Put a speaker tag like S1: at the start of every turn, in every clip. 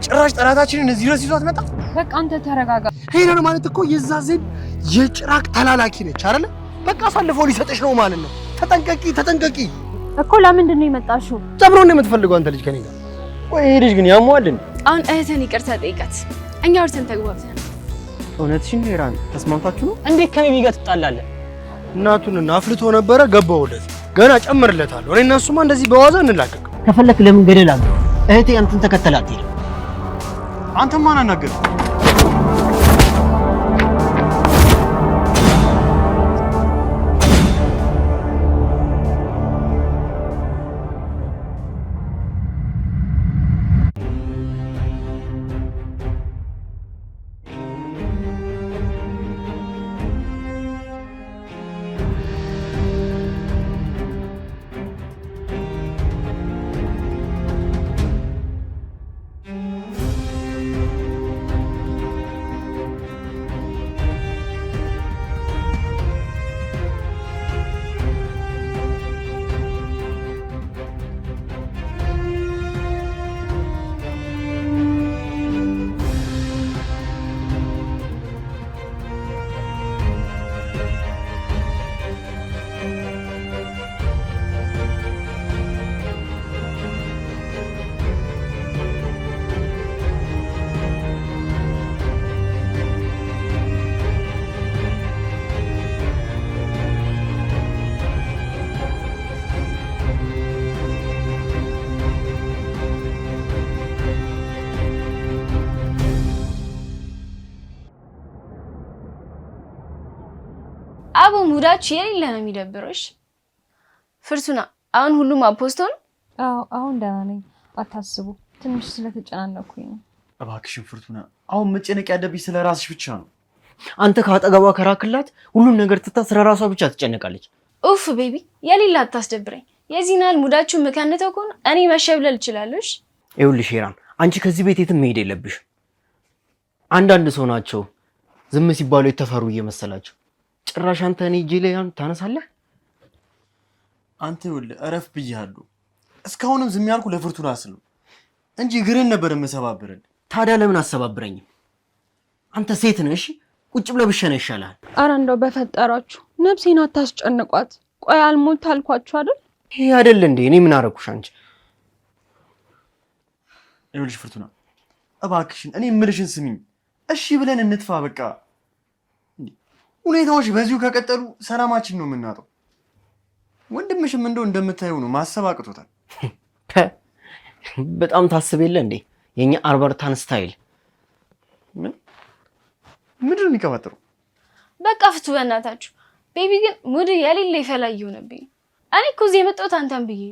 S1: ጭራሽ ጠላታችንን እዚህ ድረስ ይዟት መጣ።
S2: በቃ አንተ ተረጋጋ።
S1: ሄለን ማለት እኮ የዛ ዜድ የጭራቅ ተላላኪ ነች አይደል? በቃ አሳልፈው ሊሰጥሽ ነው ማለት ነው። ተጠንቀቂ
S2: እኮ። ለምንድን ነው የመጣሽው?
S1: ጸብሮ ነው የምትፈልገው አንተ ልጅ ከኔ ጋር? ቆይ ይሄ ልጅ ግን ያሟል እንዴ?
S2: አሁን እህትን ይቅርታ ጠይቃት። እኛ ወርተን ተግባብተን።
S1: እውነትሽን ሄራን ተስማምታችሁ ነው?
S3: እንዴት ከቤቢ ጋር ትጣላለህ?
S1: እናቱን አፍልቶ ነበረ ገባውለት። ገና ጨምርለታለሁ። እኔ እና እሱማ እንደዚህ በዋዛ እንላቀቅ።
S3: ከፈለክ ለምን ገደል አግባ። እህቴ አንተን ተከተላት ሄደ።
S1: አንተ ማን አናገር?
S2: አቡ ሙዳችሁ የሌለ ነው የሚደብረሽ። ፍርቱና አሁን ሁሉም አፖስቶን?
S4: አዎ አሁን ደህና ነኝ፣ አታስቡ። ትንሽ ስለተጨናነኩኝ ነው።
S1: እባክሽን ፍርቱና፣ አሁን መጨነቅ ያለብኝ ስለራስሽ ብቻ ነው።
S3: አንተ ካጠገቧ ከራክላት ሁሉም ነገር ትታ ስለራሷ ብቻ ትጨነቃለች።
S2: ኡፍ ቤቢ የሌላ አታስደብረኝ። የዚህናል ሙዳችሁ መካነተው ከሆነ እኔ መሸብለል እችላለሁ።
S3: ይኸውልሽ ሄራን፣ አንቺ ከዚህ ቤት የትም መሄድ የለብሽ። አንዳንድ ሰው ናቸው ዝም ሲባሉ የተፈሩ እየመሰላቸው ጭራሽ አንተ እኔ እጄ ላይ ታነሳለህ።
S1: አንተ ይኸውልህ እረፍ ብያለሁ። እስካሁንም ዝም ያልኩ ለፍርቱና ስለው እንጂ እግርን ነበር የምሰባብርን።
S3: ታዲያ ለምን አሰባብረኝም? አንተ ሴት ነህ። እሺ ቁጭ ብለህ ብሸና ይሻላል።
S4: ኧረ እንደው በፈጠራችሁ ነፍሴን አታስጨንቋት። ቆይ አልሞት አልኳችሁ አይደል?
S3: ይሄ አይደል እንዴ? እኔ ምን አደረኩሽ አንቺ?
S1: ይኸውልሽ ፍርቱና እባክሽን እኔ የምልሽን ስሚኝ። እሺ ብለን እንጥፋ በቃ። ሁኔታዎች በዚሁ ከቀጠሉ ሰላማችን ነው የምናጠው። ወንድምሽም እንደው እንደምታየው ነው፣ ማሰብ አቅቶታል።
S3: በጣም ታስብ የለ እንዴ? የኛ አልበርታን ስታይል
S1: ምንድን ነው የሚቀባጥሩ?
S2: በቃ ፍቱ በእናታችሁ። ቤቢ ግን ሙድ የሌለ ይፈላል ሆነብኝ። እኔ እኮ እዚህ የመጣሁት አንተን ብዬ።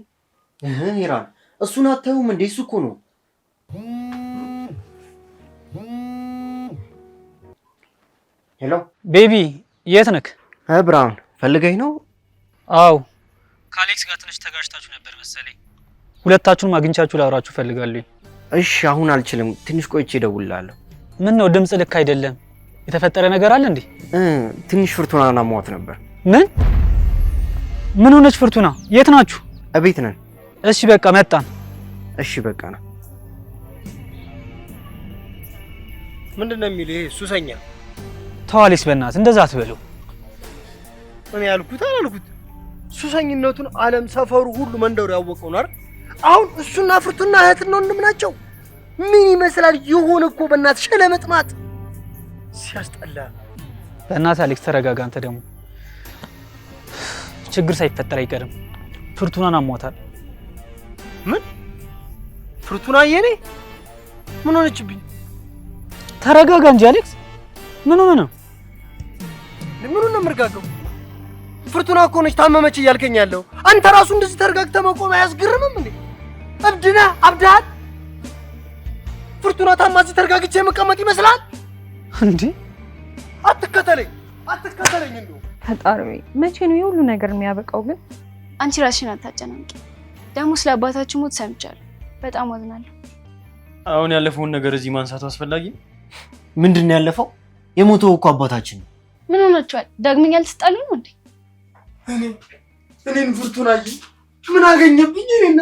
S3: ሄራን እሱን አታዩም እንዴ? እሱ እኮ ነው። ሄሎ
S5: ቤቢ የት ነክ?
S3: ብራውን ፈልገኝ ነው?
S5: አው ከአሌክስ ጋር ትንሽ ተጋጭታችሁ ነበር መሰለኝ። ሁለታችሁንም አግኝቻችሁ ላወራችሁ ፈልጋለሁ።
S3: እሺ አሁን አልችልም፣ ትንሽ ቆይቼ እደውልልሃለሁ።
S5: ምን ነው ድምጽ ልክ አይደለም? የተፈጠረ ነገር አለ እንዴ?
S3: ትንሽ ፍርቱናን አሟት ነበር።
S5: ምን ሆነች ፍርቱና? የት ናችሁ?
S3: እቤት ነን።
S5: እሺ በቃ መጣን።
S3: እሺ በቃ ነው።
S1: ምንድነው የሚል ይሄ ሱሰኛ?
S5: ተዋሊስ በእናትህ እንደዛ አትበለው።
S1: እኔ ያልኩት አላልኩት። ሱሰኝነቱን ዓለም ሰፈሩ ሁሉ መንደሩ ያወቀው ነው አይደል? አሁን እሱና ፍርቱና እህትና ወንድም ናቸው። ምን ይመስላል? ይሁን እኮ በእናትህ ሸለመጥማጥ ሲያስጠላ።
S5: በእናትህ አሌክስ ተረጋጋ። አንተ ደግሞ ችግር ሳይፈጠር አይቀርም። ፍርቱናን አሟታል።
S1: ምን? ፍርቱና የኔ ምን ሆነችብኝ?
S5: ተረጋጋ እንጂ አሌክስ። ምን ሆነ ነው?
S1: ምን ሆነ መርጋጋው? ፍርቱና እኮ ነች ታመመች እያልከኝ ያለው። አንተ ራሱ እንደዚህ ተረጋግተህ መቆም አያስገርምም እንዴ? እብድና አብዳል። ፍርቱና ታማዚ ተረጋግቼ መቀመጥ ይመስላል
S5: እንዴ?
S1: አትከተለኝ እንደው
S4: ፈጣሪ መቼ ነው የሁሉ ነገር የሚያበቃው? ግን
S2: አንቺ ራስሽን አታጨናንቂ። ደግሞ ስለ አባታችሁ ሞት ሰምቻለሁ። በጣም አዝናለሁ።
S1: አሁን ያለፈውን ነገር እዚህ ማንሳቱ አስፈላጊ?
S3: ምንድነው ያለፈው? የሞተው እኮ አባታችን ነው።
S2: ምን ሆናችኋል? ዳግመኛ ልትጣሉ ነው እንዴ?
S1: እኔን ፍርቱናዬ ምን አገኘብኝ? እኔና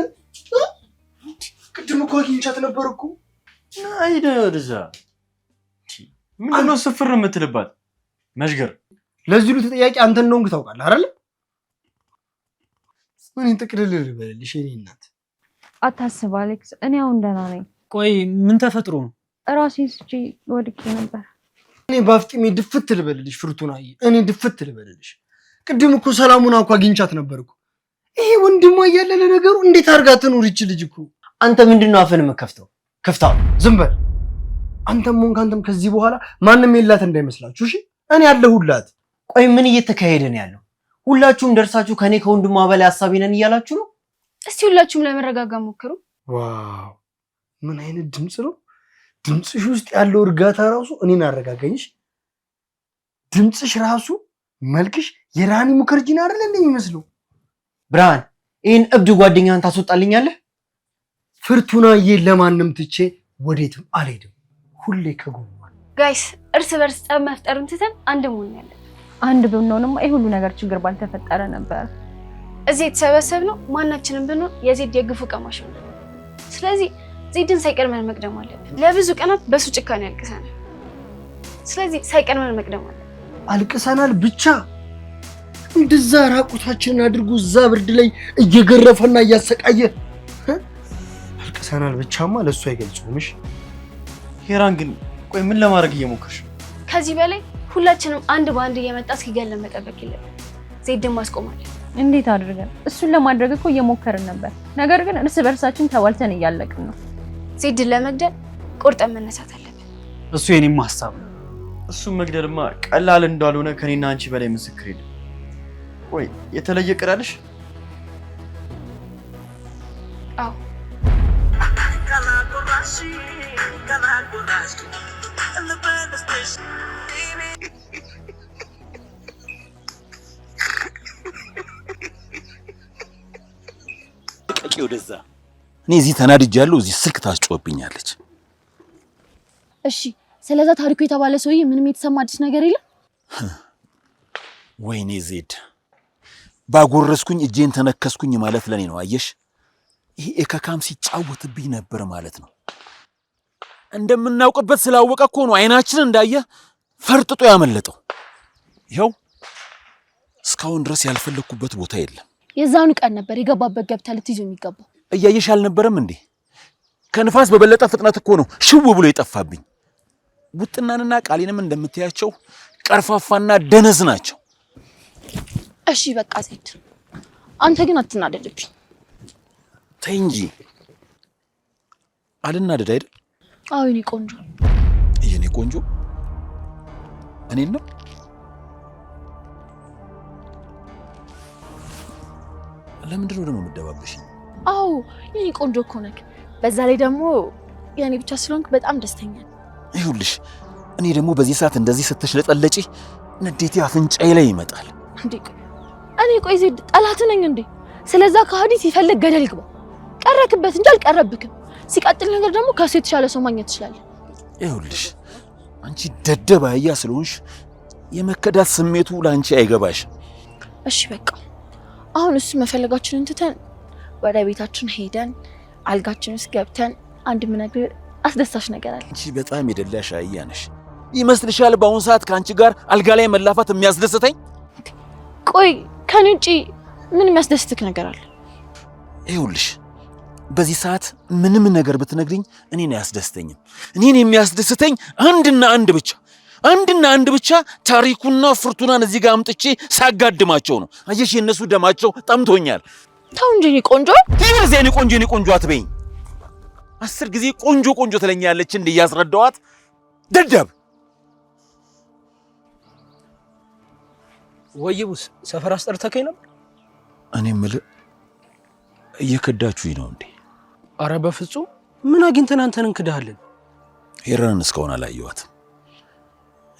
S1: ቅድም እኮ አግኝቻት ነበር እኮ።
S3: አይደ ወደዛ ምን ነው ስፍር የምትልባት መሽገር?
S1: ለዚህ ሁሉ ተጠያቂ አንተን ነው እንግዲህ ታውቃለህ አይደል? ምን ጥቅልል ልበልሽ የኔ እናት።
S4: አታስብ አሌክስ፣ እኔ አሁን ደህና ነኝ።
S5: ቆይ ምን ተፈጥሮ ነው?
S4: ራሴን ስቼ ወድቄ ነበር።
S1: እኔ ባፍጢሜ ድፍት ልበልልሽ ፍርቱናዬ፣ እኔ ድፍት ልበልልሽ። ቅድም እኮ ሰላሙን እንኳን አግኝቻት ነበር እኮ። ይሄ ወንድሟ እያለ ለነገሩ እንዴት አድርጋ ትኑር ይች ልጅ እኮ።
S3: አንተ ምንድነው አፈን የምከፍተው? ከፍታው
S1: ዝም በል አንተም ሆንክ አንተም ከዚህ በኋላ ማንም የላት እንዳይመስላችሁ እሺ? እኔ ያለሁላት።
S3: ቆይ ምን እየተካሄደ ነው ያለው? ሁላችሁም ደርሳችሁ ከኔ ከወንድሟ በላይ ሐሳቢ ነን እያላችሁ ነው?
S2: እስቲ ሁላችሁም ለመረጋጋት ሞክሩ።
S1: ዋው ምን አይነት ድምጽ ነው? ድምጽሽ ውስጥ ያለው እርጋታ ራሱ እኔን አረጋጋኝሽ። ድምጽሽ ራሱ መልክሽ የራኒ ሙከርጂን አይደል እንደሚመስለው።
S3: ብርሃን ይሄን እብድ ጓደኛህን ታስወጣልኛለህ?
S1: ፍርቱናዬ ለማንም ትቼ ወዴትም አልሄድም። ሁሌ ከጎኗ።
S2: ጋይስ እርስ በርስ ጸብ መፍጠሩን ትተን አንድ መሆን ያለን።
S4: አንድ ብንሆንማ ይሄ ሁሉ ነገር ችግር ባልተፈጠረ ነበር።
S2: እዚህ የተሰበሰብነው ማናችንም ብንሆን የዜድ የግፉ ቀማሽ ነው። ስለዚህ ዜድን ሳይቀድመን መቅደም አለብን። ለብዙ ቀናት በሱ ጭካኔ አልቅሰናል። ስለዚህ ሳይቀድመን መቅደም አለብን።
S1: አልቅሰናል ብቻ እንደዛ ራቁታችንን አድርጎ እዛ ብርድ ላይ እየገረፈና እያሰቃየ አልቅሰናል ብቻማ ለሱ አይገልጹምሽ።
S3: ሄራን ግን ቆይ ምን ለማድረግ እየሞከርሽ?
S2: ከዚህ በላይ ሁላችንም አንድ በአንድ እየመጣ እስኪገለን መጠበቅ የለብን። ዜድን ማስቆማለን።
S4: እንዴት አድርገን? እሱን ለማድረግ እኮ እየሞከርን ነበር። ነገር ግን እርስ በርሳችን ተዋልተን እያለቅን ነው።
S2: ዜድን ለመግደል ቆርጠን መነሳት አለብን።
S5: እሱ የኔም ሐሳብ ነው።
S3: እሱም መግደልማ ቀላል እንዳልሆነ ከኔና አንቺ በላይ ምስክር የለም። ቆይ የተለየ ቅራልሽ?
S2: አዎ
S6: ቀቂ ወደዛ። እኔ እዚህ ተናድጃለሁ። እዚህ ስልክ ታስጮህብኛለች።
S2: እሺ ስለዛ ታሪኩ የተባለ ሰውዬ ምንም የተሰማ አዲስ ነገር የለም?
S6: ወይኔ ዜድ ባጎረስኩኝ እጄን ተነከስኩኝ ማለት ለኔ ነው። አየሽ ይሄ ኤከካም ሲጫወትብኝ ነበር ማለት ነው። እንደምናውቅበት ስላወቀ እኮ ነው አይናችን እንዳየ ፈርጥጦ ያመለጠው። ይኸው እስካሁን ድረስ ያልፈለኩበት ቦታ የለም።
S2: የዛኑ ቀን ነበር የገባበት ገብታ ልትይዙ የሚገባው።
S6: እያየሽ አልነበረም እንዴ? ከንፋስ በበለጠ ፍጥነት እኮ ነው ሽው ብሎ የጠፋብኝ። ቡጥናንና ቃሊንም እንደምትያቸው ቀርፋፋና ደነዝ ናቸው።
S2: እሺ በቃ ዜድ አንተ ግን አትናደድብኝ።
S6: ተይ እንጂ አልናደድ አይደል?
S2: አዎ የኔ ቆንጆ።
S6: የኔ ቆንጆ እኔን ነው? ለምንድን ነው ደግሞ የምትደባበሽኝ?
S2: አዎ የኔ ቆንጆ እኮ ነህ። በዛ ላይ ደግሞ የኔ ብቻ ስለሆንክ በጣም ደስተኛ ነኝ።
S6: ይኸውልሽ እኔ ደግሞ በዚህ ሰዓት እንደዚህ ስትሽለጠለጪ ንዴቴ አፍንጫዬ ላይ ይመጣል።
S2: እንዴ እኔ ቆይ ዜድ ጠላት ነኝ እንዴ? ስለዛ ከሃዲ ሲፈልግ ገደል ይግባ። ቀረክበት እንጂ አልቀረብክም። ሲቀጥል ነገር ደግሞ ከሱ የተሻለ ሰው ማግኘት ትችላለህ።
S6: ይኸውልሽ አንቺ ደደብ አህያ ስለሆንሽ የመከዳት ስሜቱ ላንቺ አይገባሽም።
S2: እሺ በቃ አሁን እሱ መፈለጋችንን ትተን ወደ ቤታችን ሄደን አልጋችን ውስጥ ገብተን አንድ ምነግር አስደሳች ነገር አለ።
S6: አንቺ በጣም የደላሽ አህያ ነሽ። ይመስልሻል በአሁን ሰዓት ከአንቺ ጋር አልጋ ላይ መላፋት የሚያስደስተኝ?
S2: ቆይ ከኔ ውጪ ምን የሚያስደስትክ ነገር አለ?
S6: ይኸውልሽ በዚህ ሰዓት ምንም ነገር ብትነግሪኝ እኔን አያስደስተኝም። እኔን የሚያስደስተኝ አንድና አንድ ብቻ ታሪኩና ፍርቱናን እዚህ ጋር አምጥቼ ሳጋድማቸው ነው። አየሽ የነሱ ደማቸው ጠምቶኛል።
S2: ተው እንጂ እኔ ቆንጆ
S6: እኔ ቆንጆ አትበይኝ። 10 ጊዜ ቆንጆ ትለኛለች እንዴ ያስረዳዋት ደደብ።
S5: ወይቡስ ሰፈር አስጠርተከኝ ነበር?
S6: እኔ የምልህ እየከዳችሁኝ ነው እንዴ?
S5: አረ በፍጹም ምን አግኝተን አንተን እንክዳለን?
S6: ሄራንን እስካሁን አላየኋትም።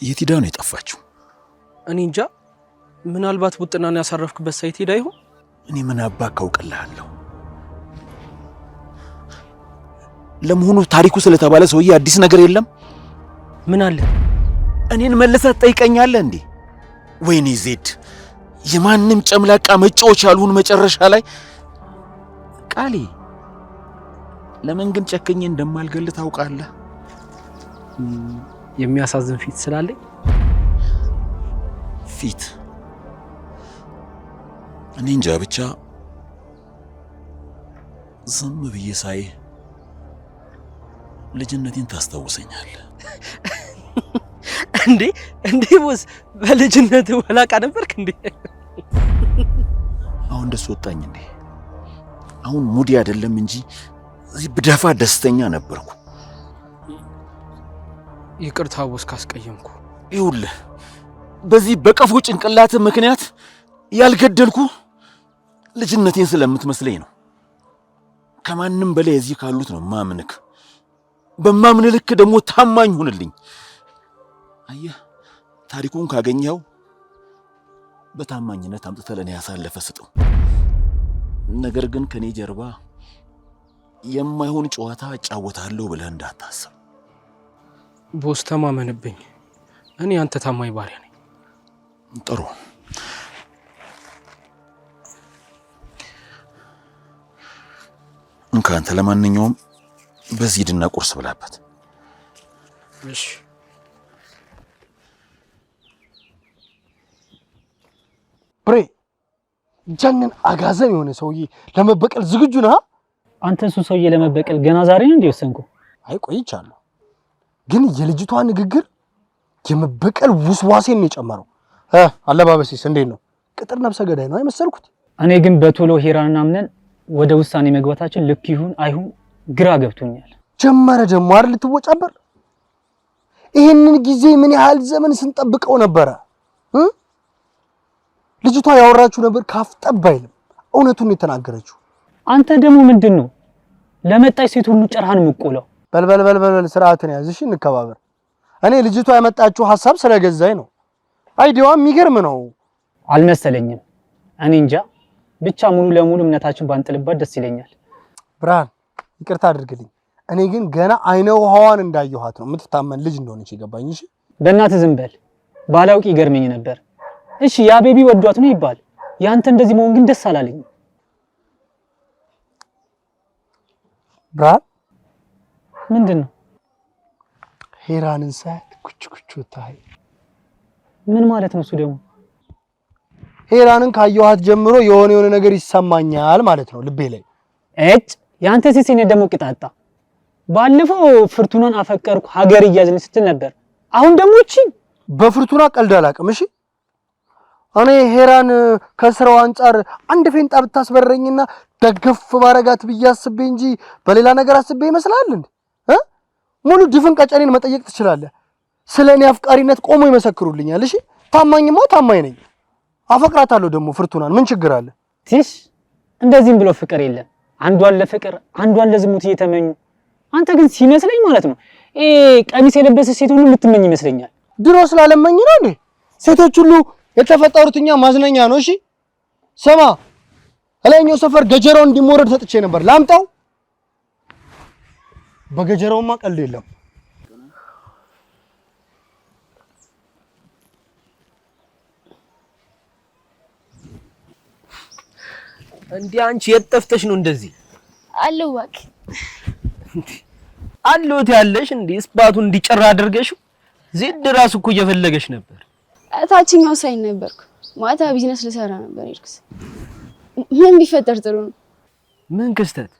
S6: የት ሄዳ ነው የጠፋችው?
S5: እኔ እንጃ። ምናልባት ቡጥናን ያሳረፍክበት ሳይት ሄዳ ይሆን?
S6: እኔ ምን አባክ አውቅልሃለሁ። ለመሆኑ ታሪኩ ስለተባለ ሰውዬ አዲስ ነገር የለም?
S5: ምን አለ?
S6: እኔን መልሰህ ትጠይቀኛለህ እንዴ? ወይኔ ዜድ የማንም ጨምላቃ መጫወቻ ያልሁን መጨረሻ ላይ ቃሌ። ለምን ግን ጨከኝ እንደማልገል ታውቃለህ?
S5: የሚያሳዝን ፊት ስላለኝ
S6: ፊት እኔ እንጃ ብቻ ዝም ብዬ ሳይ ልጅነቴን ታስታውሰኛል።
S5: እንዴ ቦስ በልጅነት ወላቃ ነበርክ እንዴ?
S6: አሁን ደስ ወጣኝ እንዴ? አሁን ሙዲ አይደለም እንጂ እዚህ ብደፋ ደስተኛ ነበርኩ።
S5: ይቅርታ ቦስ ካስቀየምኩ።
S6: ይኸውልህ በዚህ በቀፎ ጭንቅላት ምክንያት ያልገደልኩ ልጅነቴን ስለምትመስለኝ ነው። ከማንም በላይ እዚህ ካሉት ነው ማምንክ። በማምን ልክ ደግሞ ታማኝ ሁንልኝ። አየህ ታሪኩን ካገኘው በታማኝነት አምጥተህ ለኔ ያሳለፈ ስጠው። ነገር ግን ከኔ ጀርባ የማይሆን ጨዋታ እጫወታለሁ ብለህ እንዳታስብ።
S5: ቦስ ተማመንብኝ። እኔ አንተ ታማኝ ባሪያ ነኝ።
S6: ጥሩ እንካንተ ለማንኛውም በዚህ ድና ቁርስ ብላበት።
S5: እሺ
S1: ብሬ ጀነን አጋዘን የሆነ ሰውዬ ለመበቀል ዝግጁ ነህ?
S5: አንተ እሱ ሰውዬ ለመበቀል ገና ዛሬ ነው እንደወሰንኩ?
S1: አይ ቆይቻለሁ፣ ግን የልጅቷ ንግግር የመበቀል ውስዋሴን ነው የጨመረው። አለባበሲስ እንዴት ነው? ቅጥር ነብሰ ገዳይ ነው አይመሰልኩት?
S5: እኔ ግን በቶሎ ሄራን አምነን ወደ ውሳኔ መግባታችን ልክ ይሁን አይሁን ግራ ገብቶኛል።
S1: ጀመረ ደግሞ አይደል ልትወጫበር? ይሄንን ጊዜ ምን ያህል ዘመን ስንጠብቀው ነበረ? ልጅቷ ያወራችሁ ነበር ካፍጠብ አይልም። እውነቱን የተናገረችው።
S5: አንተ ደግሞ ምንድነው ለመጣች ሴት ሁሉ ጭራህን ምቆለው?
S1: በልበል ስርዓትን ያዝ። እሺ እንከባበር። እኔ ልጅቷ ያመጣችው ሐሳብ ስለገዛኝ ነው። አይዲያዋ የሚገርም ነው።
S5: አልመሰለኝም። እኔ እንጃ ብቻ ሙሉ ለሙሉ እምነታችን ባንጥልባት ደስ ይለኛል።
S1: ብርሃን ይቅርታ አድርግልኝ። እኔ ግን ገና አይነ ውሃዋን እንዳየኋት ነው የምትታመን ልጅ እንደሆነች ይገባኝ። እሺ
S5: በእናትህ ዝም በል። ባላውቅ ይገርመኝ ነበር። እሺ ያ ቤቢ ወዷት ነው ይባል። ያንተ እንደዚህ መሆን ግን ደስ አላለኝ።
S1: ብርሃን
S5: ምንድነው?
S1: ሄራንን ሳያት ኩች ወጣይ።
S5: ምን ማለት ነው እሱ ደግሞ?
S1: ሄራንን ካየኋት ጀምሮ የሆነ ነገር ይሰማኛል ማለት ነው ልቤ ላይ።
S5: ያንተ ሲሲኔ ደግሞ ቅጣጣ። ባለፈው ፍርቱናን አፈቀርኩ ሀገር እያዝን ስትል ነበር። አሁን ደግሞ እቺ
S1: በፍርቱና ቀልድ አላውቅም። እሺ እኔ ሄራን ከስራው አንፃር አንድ ፌንጣ ብታስበረኝና ደገፍ ባረጋት ብዬ አስቤ እንጂ በሌላ ነገር አስቤ ይመስላል እንዴ? ሙሉ ድፍን ቀጨኔን መጠየቅ ትችላለህ። ስለኔ አፍቃሪነት ቆሞ ይመሰክሩልኛል። እሺ ታማኝማ ታማኝ ነኝ። አፈቅራታለሁ ደግሞ ፍርቱናን። ምን ችግር አለ?
S5: ትሽ እንደዚህም ብሎ ፍቅር የለም። አንዷን ለፍቅር አንዷን ለዝሙት እየተመኙ። አንተ ግን ሲመስለኝ ማለት ነው ቀሚስ የለበሰ ሴት ሁሉ የምትመኝ ይመስለኛል።
S1: ድሮ ስላለመኝ ነው እንዴ? ሴቶች ሁሉ የተፈጠሩት እኛ ማዝነኛ ነው። እሺ ስማ፣ እላኛው ሰፈር ገጀራው እንዲሞረድ ሰጥቼ ነበር። ላምጣው? በገጀራውማ ቀልድ የለም።
S3: እንዴ አንቺ የጠፍተሽ ነው እንደዚህ?
S2: አለው ዋክ
S3: አለውት ያለሽ እንዴ ስፓቱን እንዲጨራ አድርገሽ ዜድ ራሱ እኮ እየፈለገሽ ነበር።
S2: ታችኛው ሳይን ነበርኩ። ማታ ቢዝነስ ልሰራ ነበር ይርክስ። ምን ቢፈጠር ጥሩ ነው?
S3: ምን ክስተት?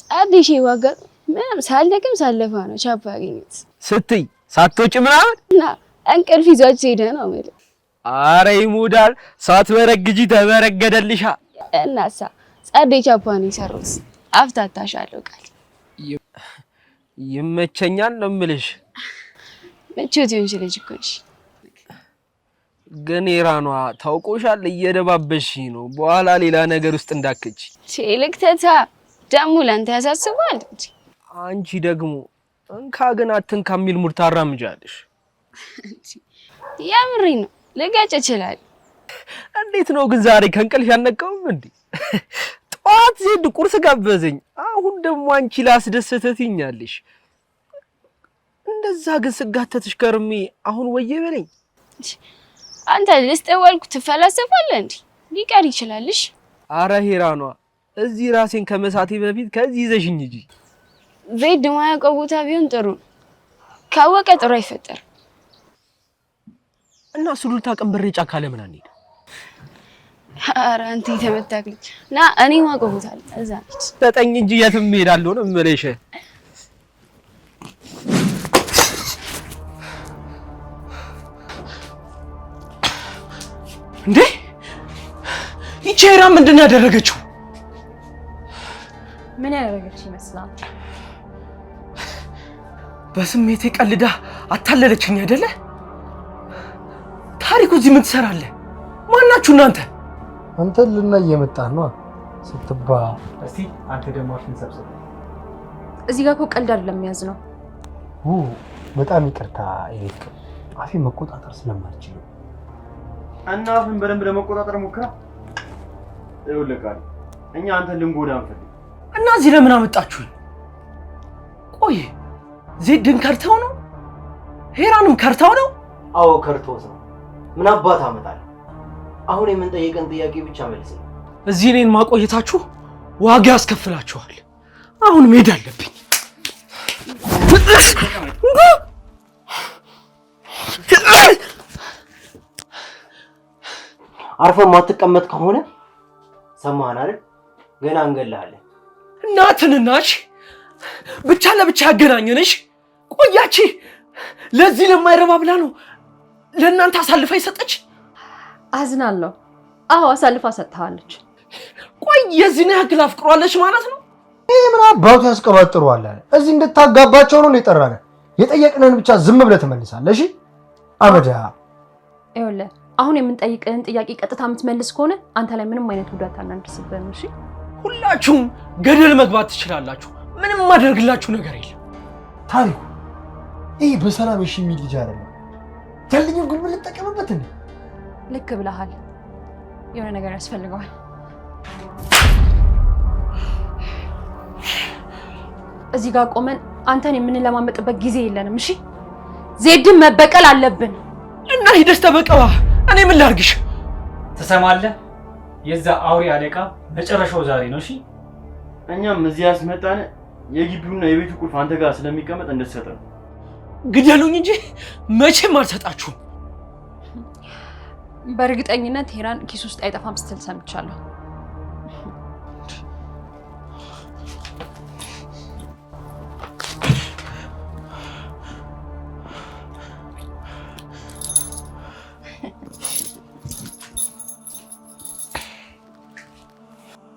S2: ጻድሽ ይዋጋ ምንም ሳልደክም ሳለፋ ነው ቻፓ ያገኘት
S3: ስትይ ሳትወጪ ምናምን
S2: እና እንቅልፍ ይዟት ሄደ ነው ማለት።
S3: አረ ይሙዳል ሳትበረግጂ ተበረገደልሻ።
S2: እናሳ ጻድሽ ቻፓ ነው ይሰሩት። አፍታታሻለሁ ቃል
S3: ይመቸኛል ነው የምልሽ።
S2: ምቾት ይሁንሽ ልጅ እኮ ነሽ።
S3: ግን ሄራኗ ታውቆሻል፣ እየደባበሽ ነው። በኋላ ሌላ ነገር ውስጥ እንዳከች
S2: ቼልክተታ ደሙ ላንተ ያሳስባል እንጂ
S3: አንቺ ደግሞ እንካ ግን አትንካ የሚል ሙድ ታራምጃለሽ።
S2: ያምሪ ነው ልጋጭ ይችላል።
S3: እንዴት ነው ግን ዛሬ ከእንቅልፍ ያነቃውም እንዴ? ጠዋት ዜድ ቁርስ ጋበዘኝ፣ አሁን ደግሞ አንቺ ላስደሰተትኛለሽ። እንደዛ ግን ስጋተትሽ ከርሜ አሁን ወየ በለኝ።
S2: አንተ ልስጠዋልኩ ትፈላሰፋለህ እንዴ? ሊቀር ይችላልሽ።
S3: አረ ሄራኗ እዚህ ራሴን ከመሳቴ በፊት ከዚህ ይዘሽኝ እንጂ
S2: ዜድ ማያውቀው ቦታ ቢሆን ጥሩ። ካወቀ ጥሩ አይፈጠር
S1: እና ሱሉልታ ቀንበሬ ጫካ ለምን አንሄድ?
S2: ኧረ አንተ የተመታክ ልጅ ና እኔ ማቆሙታል እዛ ነች።
S1: ተጠኝ እንጂ የትም እሄዳለሁ ነው የምልሽ። እንዴ ይቺ ሄራን ምንድን ነው ያደረገችው?
S4: ምን ያደረገች ይመስላል?
S1: በስሜቴ ቀልዳ አታለለችኝ አይደለ? ታሪኩ እዚህ ምን ትሰራለህ? ማናችሁ እናንተ?
S7: አንተ ልናይ እየመጣህ ነው ስትባ።
S5: እስቲ አንተ ደግሞ አፍን ሰብስብ።
S4: እዚህ ጋር እኮ ቀልድ አይደለም ያዝ ነው።
S7: በጣም ይቅርታ ኤሪክ፣ አፌ መቆጣጠር ስለማልችል ነው።
S3: እና አፍን በደንብ ለመቆጣጠር ሞክራ። ይኸውልህ ቃል እኛ አንተን ልንጎዳ አንፈልግ።
S1: እና እዚህ ለምን አመጣችሁኝ? ቆይ ዜድን ከርተው ነው? ሄራንም ከርተው ነው?
S3: አዎ ከርቶት ነው። ምን አባት አመጣለሁ? አሁን የምንጠይቀን ጥያቄ ብቻ መልስ።
S1: እዚህ እኔን ማቆየታችሁ ዋጋ ያስከፍላችኋል። አሁን መሄድ አለብኝ።
S3: አርፈህ ማትቀመጥ ከሆነ ሰማህን አይደል? ገና እንገልሃለን።
S1: እናትንናች ብቻ ለብቻ ያገናኘንሽ ቆያቺ ለዚህ ለማይረባ ብላ ነው ለእናንተ አሳልፋ ይሰጠች።
S4: አዝናለሁ። አዎ አሳልፋ ሰጥታለች።
S1: ቆይ የዚህን ያክል አፍቅሯለች ማለት ነው?
S7: ይሄ ምን አባቱ ያስቀባጥሯል? እዚህ እንድታጋባቸው ነው የጠራነ። የጠየቅነን ብቻ ዝም ብለህ ትመልሳለህ። እሺ አመዳ።
S4: ይኸውልህ አሁን የምንጠይቅህን ጥያቄ ቀጥታ የምትመልስ ከሆነ አንተ ላይ ምንም አይነት ጉዳት አናደርስብህም። እሺ
S1: ሁላችሁም ገደል መግባት ትችላላችሁ። ምንም ማደርግላችሁ ነገር የለም።
S7: ታሪኩ ይሄ በሰላም እሺ የሚል ልጅ አይደለም። ያለኝን ጉልበት ልጠቀምበት እንዴ?
S4: ልክ ብለሃል። የሆነ ነገር ያስፈልገዋል። እዚህ ጋር ቆመን አንተን የምንለማመጥበት ጊዜ የለንም። እሺ ዜድን መበቀል አለብን።
S1: እና ሂደሽ ተበቀዋ። እኔ ምን ላርግሽ?
S5: ትሰማለህ? የዛ አውሬ አለቃ መጨረሻው ዛሬ ነው። እሺ
S3: እኛም እዚህ ያስመጣን የግቢውና የቤቱ ቁልፍ አንተ ጋር ስለሚቀመጥ እንድትሰጠን።
S1: ግደሉኝ እንጂ መቼም አልሰጣችሁም።
S4: በእርግጠኝነት ሄራን ኪስ ውስጥ አይጠፋም ስትል ሰምቻለሁ።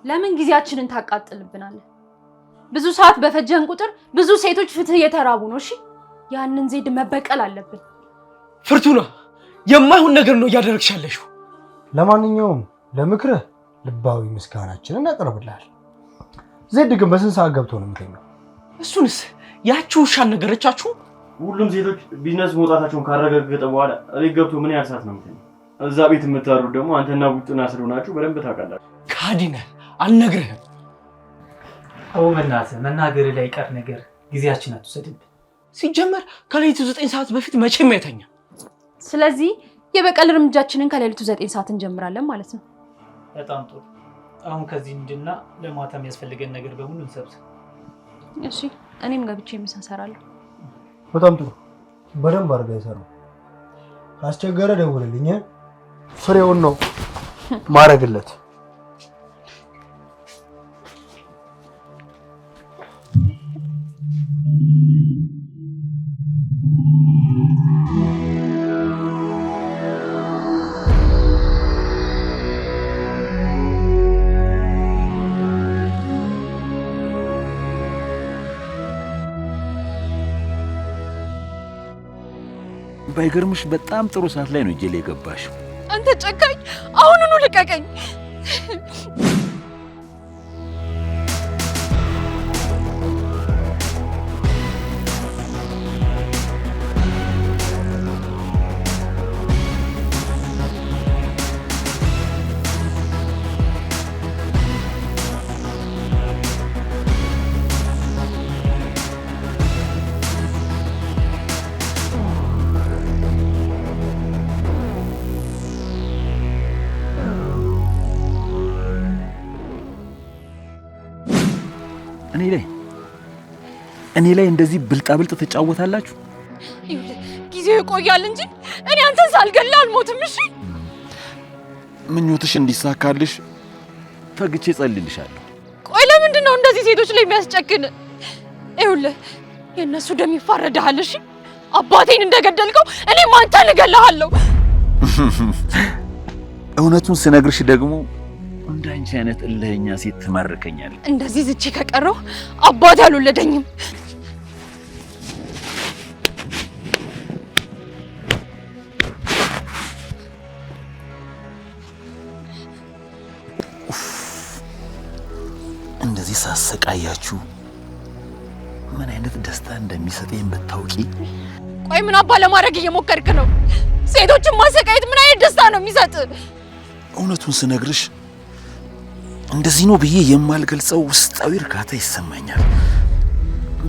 S4: ለምን ጊዜያችንን ታቃጥልብናለህ? ብዙ ሰዓት በፈጀን ቁጥር ብዙ ሴቶች ፍትህ እየተራቡ ነው። እሺ ያንን ዜድ መበቀል አለብን።
S1: ፍርቱና የማይሆን ነገር ነው እያደረግሽ ያለሽው።
S7: ለማንኛውም ለምክርህ ልባዊ ምስጋናችንን እናቀርብልሃል። ዜድ ግን በስንት ሰዓት ገብቶ ነው የሚተኛው?
S1: እሱንስ ያቺ ውሻ ነገረቻችሁ?
S3: ሁሉም ሴቶች ቢዝነስ መውጣታቸውን ካረጋገጠ በኋላ እቤት ገብቶ ምን ያህል ሰዓት ነው የሚተኛው? እዛ ቤት የምታሩት ደግሞ አንተና ቡጥና ስለሆናችሁ በደንብ ታውቃላችሁ።
S1: ካዲነ አልነግርህም።
S5: አዎ በእናትህ መናገር ላይ ቀር ነገር ጊዜያችን አትወሰድብን።
S1: ሲጀመር ከሌሊቱ 9 ሰዓት በፊት መቼም አይተኛ።
S4: ስለዚህ የበቀል እርምጃችንን ከሌሊቱ 9 ሰዓት እንጀምራለን ማለት ነው።
S5: በጣም ጥሩ። አሁን ከዚህ እንድና ለማታ የሚያስፈልገን ነገር በሙሉ እንሰብስብ።
S4: እሺ እኔም ገብቼ ምሳ እሰራለሁ።
S7: በጣም ጥሩ። በደንብ አድርገህ ይሰሩ። ካስቸገረ ደውልልኝ። ፍሬውን ነው ማረግለት።
S6: ባይገርምሽ በጣም ጥሩ ሰዓት ላይ ነው እጄ ላይ ገባሽ።
S4: አንተ ጨካኝ! አሁኑኑ ልቀቀኝ!
S6: እኔ ላይ እንደዚህ ብልጣብልጥ ትጫወታላችሁ?
S4: ጊዜው ይቆያል እንጂ እኔ አንተን ሳልገል አልሞትም። እሺ
S6: ምኞትሽ እንዲሳካልሽ ፈግቼ ጸልይልሻለሁ።
S4: ቆይ ለምንድን ነው እንደዚህ ሴቶች ላይ የሚያስጨክን? ይኸውልህ የእነሱ ደም ይፋረዳል። እሺ አባቴን እንደገደልከው እኔም አንተን እገልሃለሁ።
S6: እውነቱን ስነግርሽ ደግሞ እንዳንቺ አይነት እልህኛ ሴት ትማርከኛለች።
S4: እንደዚህ ዝቼ ከቀረው አባቴ አልወለደኝም።
S6: እንደዚህ ሳሰቃያችሁ ምን አይነት ደስታ እንደሚሰጠኝ ብታውቂ።
S4: ቆይ ምን አባ ለማድረግ እየሞከርክ ነው? ሴቶችን ማሰቃየት ምን አይነት ደስታ ነው የሚሰጥ?
S6: እውነቱን ስነግርሽ እንደዚህ ነው ብዬ የማልገልጸው ውስጣዊ እርካታ ይሰማኛል።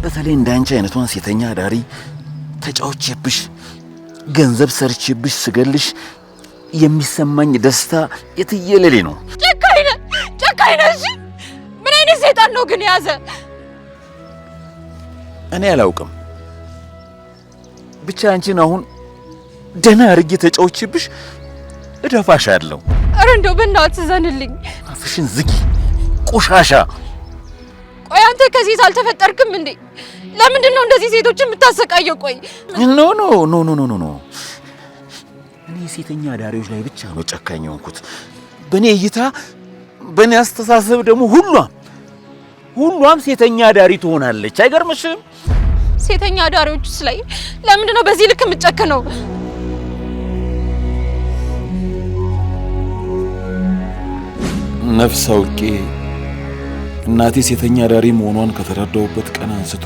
S6: በተለይ እንዳንቺ አይነቷን ሴተኛ አዳሪ ተጫውቼብሽ ገንዘብ ሰርቼብሽ ስገልሽ የሚሰማኝ ደስታ የትየለሌ ነው።
S4: ጨካኝ ነህ። እሺ ምን አይነት ሰይጣን ነው ግን የያዘ?
S6: እኔ አላውቅም። ብቻ አንቺን አሁን ደህና አድርጌ ተጫውቼብሽ እደፋሻለሁ።
S4: ኧረ እንደው በእናትህ ዘንልኝ።
S6: አፍሽን ዝጊ ቆሻሻ።
S4: ቆይ አንተ ከዚህ አልተፈጠርክም እንዴ? ለምንድን ነው እንደዚህ ሴቶችን የምታሰቃየው? ቆይ
S6: ኖ እኔ ሴተኛ አዳሪዎች ላይ ብቻ ነው ጨካኝ የሆንኩት። በእኔ እይታ በእኔ አስተሳሰብ ደግሞ ሁሏም ሴተኛ አዳሪ ትሆናለች። አይገርምሽም?
S4: ሴተኛ አዳሪዎችስ ላይ ለምንድን ነው በዚህ ልክ የምትጨክነው?
S6: ነፍስ አውቄ እናቴ ሴተኛ አዳሪ መሆኗን ከተረዳሁበት ቀን አንስቶ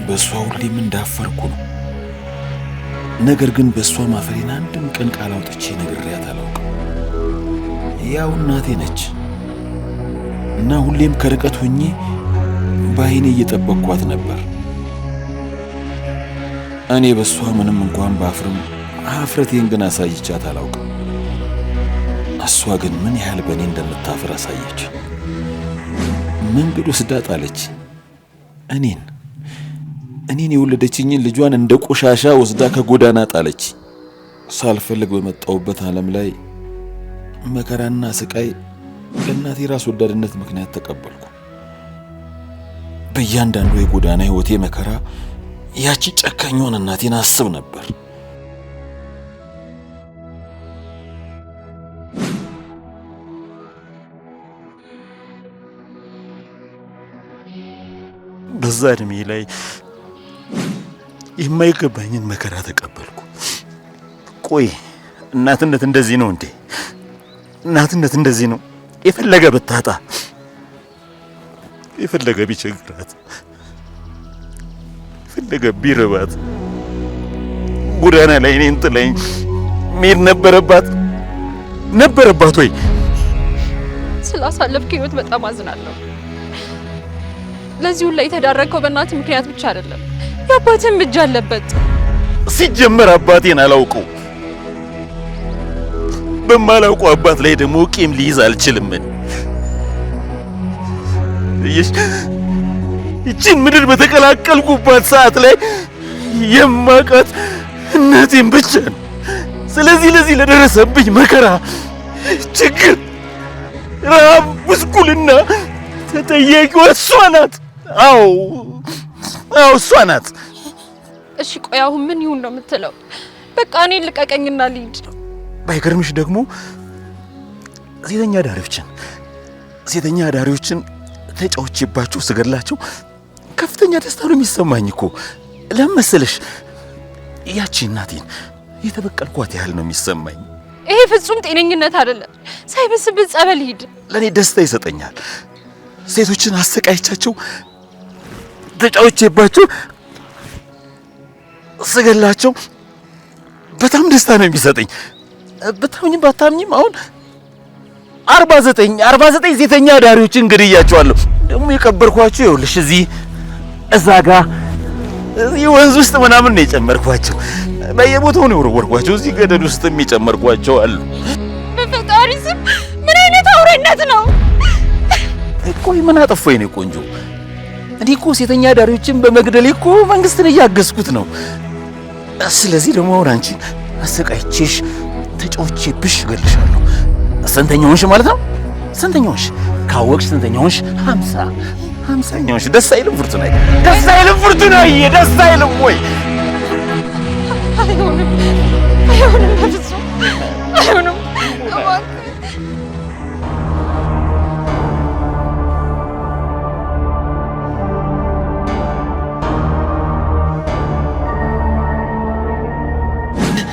S6: በእሷ ሁሌም እንዳፈርኩ ነው። ነገር ግን በእሷ ማፈሬን አንድም ቀን ቃል አውጥቼ ነግሬያት አላውቅም። ያው እናቴ ነች እና ሁሌም ከርቀት ሆኜ በዓይኔ እየጠበቅኳት ነበር። እኔ በእሷ ምንም እንኳን ባፍርም ሀፍረቴን ግን አሳይቻት አላውቅም። እሷ ግን ምን ያህል በእኔ እንደምታፍር አሳየች። መንገድ ወስዳ ጣለች። እኔን የወለደችኝን ልጇን እንደ ቆሻሻ ወስዳ ከጎዳና ጣለች። ሳልፈልግ በመጣሁበት ዓለም ላይ መከራና ስቃይ ለእናቴ ራስ ወዳድነት ምክንያት ተቀበልኩ። በእያንዳንዱ የጎዳና ሕይወቴ መከራ ያቺ ጨካኟን እናቴን አስብ ነበር። በዛ እድሜ ላይ የማይገባኝን መከራ ተቀበልኩ። ቆይ እናትነት እንደዚህ ነው እንዴ? እናትነት እንደዚህ ነው? የፈለገ ብታጣ፣ የፈለገ ቢቸግራት፣ የፈለገ ቢርባት ጎዳና ላይ እኔን ጥላኝ መሄድ ነበረባት ወይ?
S4: ስላሳለፍክ ህይወት በጣም አዝናለሁ። ለዚህ ሁሉ የተዳረከው በእናትህ ምክንያት ብቻ አይደለም፣ የአባትህም እጅ አለበት።
S6: ሲጀመር አባቴን አላውቀው። በማላውቀው አባት ላይ ደግሞ ቂም ሊይዝ አልችልም። ይቺን ምድር በተቀላቀልኩባት ሰዓት ላይ የማውቃት እናቴን ብቻ ነው። ስለዚህ ለዚህ ለደረሰብኝ መከራ፣ ችግር፣ ረሃብ፣ ጉስቁልና ተጠያቂዋ እሷ ናት። አዎ እሷ ናት።
S4: እሺ ቆይ አሁን ምን ይሁን ነው የምትለው? በቃ እኔን ልቀቀኝና ልሂድ።
S6: ባይገርምሽ ደግሞ ሴተኛ አዳሪዎችን ተጫውቼባቸው ስገድላቸው ከፍተኛ ደስታ ነው የሚሰማኝ እኮ። ለምን መሰለሽ? ያቺ እናቴን የተበቀልኳት ያህል ነው የሚሰማኝ።
S4: ይሄ ፍጹም ጤነኝነት አይደለም። ሳይበስብህ ጸበል ሂድ።
S6: ለእኔ ደስታ ይሰጠኛል። ሴቶችን አሰቃይቻቸው ተጫውቼባቸው ስገድላቸው በጣም ደስታ ነው የሚሰጠኝ። በታምኝም ባታምኝም አሁን 49 ሴተኛ አዳሪዎችን ገድያቸዋለሁ። ደግሞ የቀበርኳቸው ይኸውልሽ እዛ ጋ እዚህ ወንዝ ውስጥ ምናምን ነው የጨመርኳቸው። በየቦታው ነው የወረወርኳቸው። እዚህ ገደል ውስጥ የሚጨመርኳቸው አሉ።
S4: በፈጣሪ ስም ምን አይነት አውሬነት ነው?
S6: ቆይ ምን አጠፋኝ ነው ቆንጆ? እኔ እኮ ሴተኛ ዳሪዎችን በመግደል እኮ መንግስትን እያገዝኩት ነው። ስለዚህ ደግሞ አሁን አንቺ አሰቃይቼሽ ተጫውቼብሽ እገልሻለሁ። ስንተኛውንሽ ማለት ነው? ስንተኛውንሽ ካወቅሽ ስንተኛውንሽ? 50ኛውንሽ። ደስ አይልም ፉርቱናዬ? ደስ አይልም ፉርቱናዬ? ደስ አይልም ወይ?
S4: አይሆንም፣ በፍጹም አይሆንም።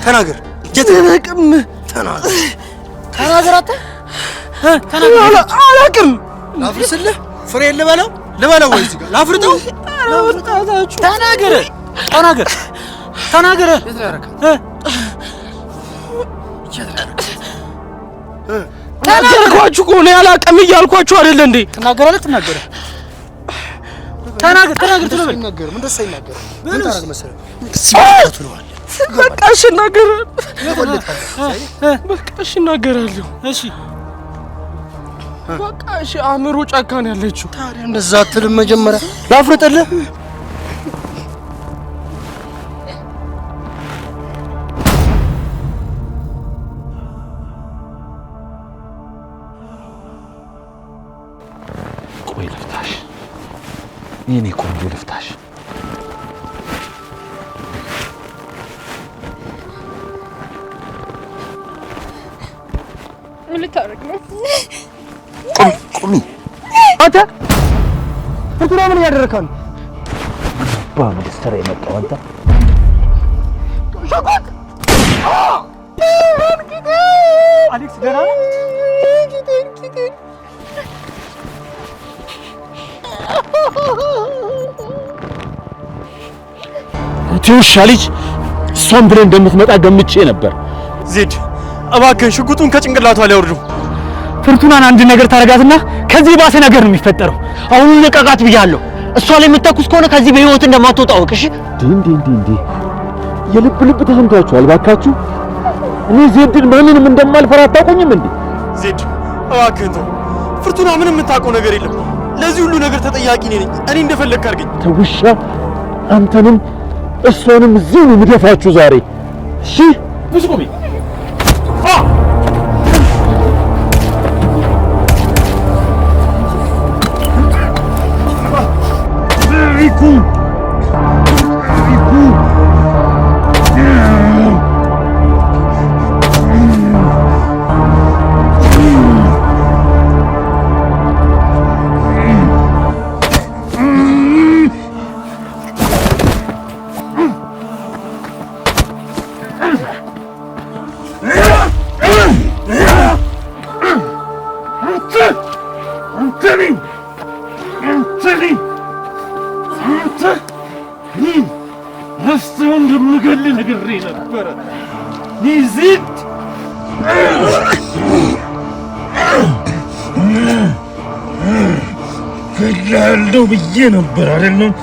S1: ተናገር።
S3: የትነቅም
S1: ተናገር።
S3: ተናገር።
S1: ተናገር። አላውቅም። ላፍርስልህ? ፍሬ ልበለው ወይ እዚህ ጋር ላፍርጠው?
S3: ተናገር። ተናገር። ተናገር። ተናገርኳችሁ እኮ ነው። ያላውቅም እያልኳችሁ አይደለ እንዴ?
S1: ትናገራለህ። ተናገር። ትናገር። ምን ደስ አይናገር? ምን ታረግ መሰለህ? ሲባቱ ነው አለ።
S3: በቃ እሺ እናገራለሁ። በቃ እሺ እናገራለሁ። እሺ በቃ እሺ። አእምሮ ጫካ ነው ያለችው።
S1: ታዲያ እንደዛ አትልም? መጀመሪያ ላፍርጥልህ?
S6: ቆይ ልፍታሽ፣ የኔ ቆንጆ ልፍታሽ።
S4: ምን ልታረግ ነው?
S6: ቁሚ።
S1: አንተ ፍርቱና ምን እያደረግህ ነው?
S6: በመንግስት የመጣው አንተ
S1: አሌክስ ገና ነው።
S6: ትውሻ ልጅ እሷን ብለህ እንደምትመጣ ገምቼ ነበር።
S3: ዜድ እባክህን ሽጉጡን ከጭንቅላቷ ላይ አውርዱ።
S5: ፍርቱናን አንድ ነገር ታረጋትና ከዚህ ባሰ ነገር ነው የሚፈጠረው።
S3: አሁን ልቀቃት ብያለሁ። እሷ ላይ የምትተኩስ ከሆነ ከዚህ በህይወት እንደማትወጣ አውቅ። እሺ
S6: እንዴ የልብ ተሰምቷችኋል? እባካችሁ እኔ ዜድን ማንንም እንደማልፈራ አታውቁኝም እንዴ?
S3: ዜድ እባክህን ተው። ፍርቱና ምንም የምታውቀው ነገር የለም። ለዚህ ሁሉ ነገር ተጠያቂ እኔ ነኝ። እኔ እንደፈለግህ አድርገኝ።
S6: ተውሻ አንተንም እሷንም እዚሁ ነው የምደፋችሁ ዛሬ። እሺ ብዙ ቆሜ ገድላለሁ ብዬ ነበር አይደለም?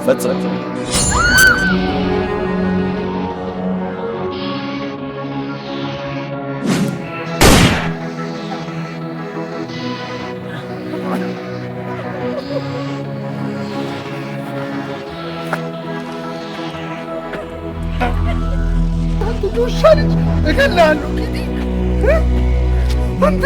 S8: ፈጸም
S1: አንተ